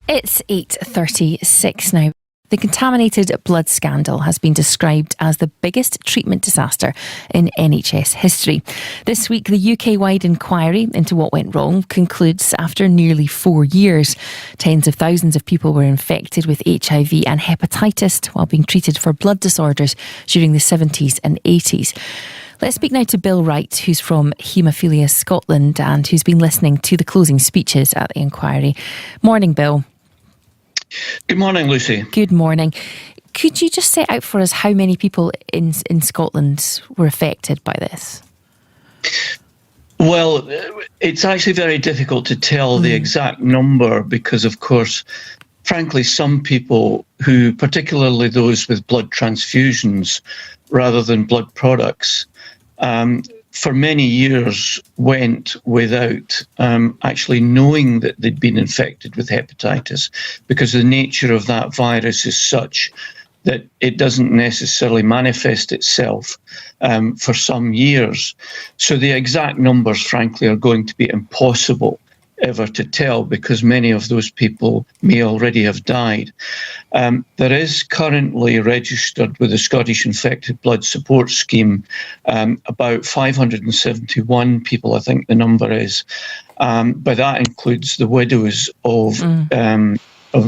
It's 8:36 now. The contaminated blood scandal has been described as the biggest treatment disaster in NHS history. This week, the UK-wide inquiry into what went wrong concludes after nearly 4 years. Tens of thousands of people were infected with HIV and hepatitis while being treated for blood disorders during the 70s and 80s. Let's speak now to Bill Wright, who's from Haemophilia Scotland and who's been listening to the closing speeches at the inquiry. Morning, Bill. Good morning, Lucy. Good morning. Could you just set out for us how many people in Scotland were affected by this? Well, it's actually very difficult to tell the exact number because, of course, frankly, some people who, particularly those with blood transfusions rather than blood products, for many years went without actually knowing that they'd been infected with hepatitis, because the nature of that virus is such that it doesn't necessarily manifest itself for some years. So the exact numbers, frankly, are going to be impossible ever to tell because many of those people may already have died. There is currently registered with the Scottish Infected Blood Support Scheme about 571 people, I think the number is, but that includes the widows of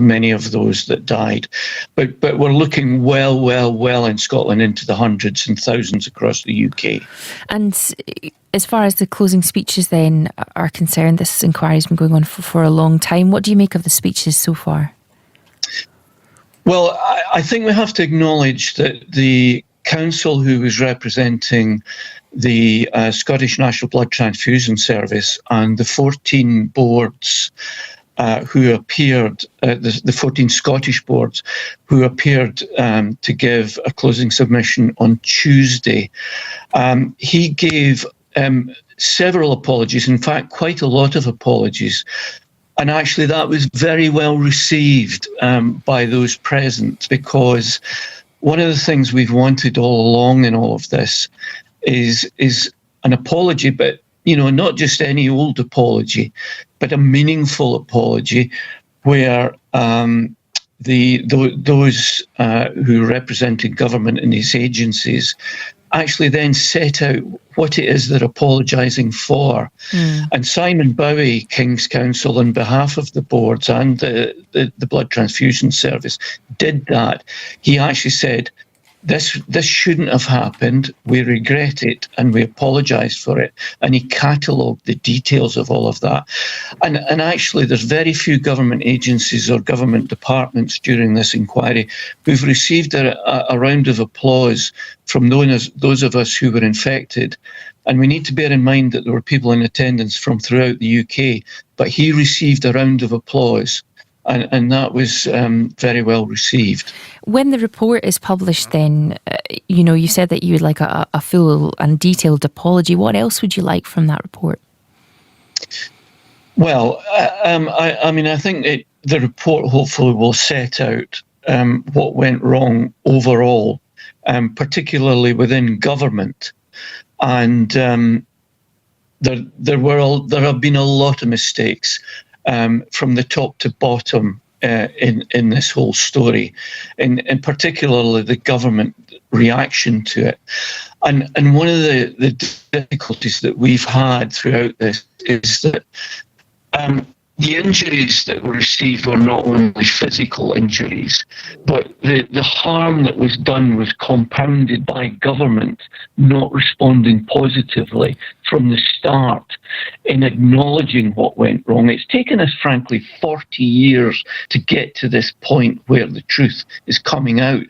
many of those that died. But we're looking well in Scotland into the hundreds and thousands across the UK. And as far as the closing speeches then are concerned, this inquiry's been going on for a long time. What do you make of the speeches so far? Well, I think we have to acknowledge that the council who was representing the Scottish National Blood Transfusion Service and the 14 boards who appeared, the 14 Scottish boards who appeared to give a closing submission on Tuesday, he gave several apologies, in fact, quite a lot of apologies. And actually that was very well received by those present, because one of the things we've wanted all along in all of this is an apology, but not just any old apology, but a meaningful apology where those who represented government in these agencies actually then set out what it is they're apologising for. And Simon Bowie, King's Counsel, on behalf of the boards and the Blood Transfusion Service, did that. He actually said, this shouldn't have happened. We regret it and we apologise for it. And he catalogued the details of all of that. And actually, there's very few government agencies or government departments during this inquiry who've received a round of applause from those of us who were infected. And we need to bear in mind that there were people in attendance from throughout the UK, but he received a round of applause. And that was very well received. When the report is published then, you said that you would like a full and detailed apology. What else would you like from that report? Well, I think the report hopefully will set out what went wrong overall, particularly within government. And there have been a lot of mistakes from the top to bottom in this whole story, and particularly the government reaction to it. And one of the difficulties that we've had throughout this is that the injuries that were received were not only physical injuries, but the harm that was done was compounded by government not responding positively from the start in acknowledging what went wrong. It's taken us, frankly, 40 years to get to this point where the truth is coming out.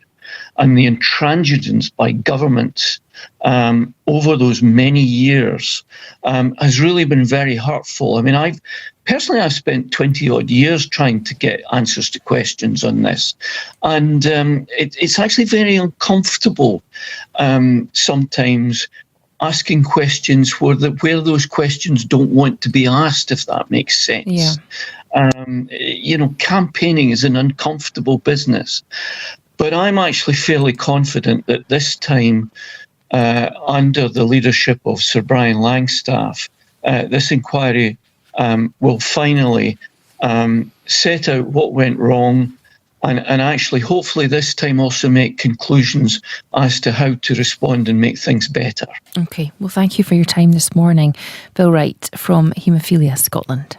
And the intransigence by governments over those many years has really been very hurtful. I mean, I've spent 20 odd years trying to get answers to questions on this. And it's actually very uncomfortable sometimes asking questions where those questions don't want to be asked, if that makes sense. Yeah. Campaigning is an uncomfortable business. But I'm actually fairly confident that this time, under the leadership of Sir Brian Langstaff, this inquiry will finally set out what went wrong, and actually, hopefully this time also make conclusions as to how to respond and make things better. Okay, well, thank you for your time this morning. Bill Wright from Haemophilia Scotland.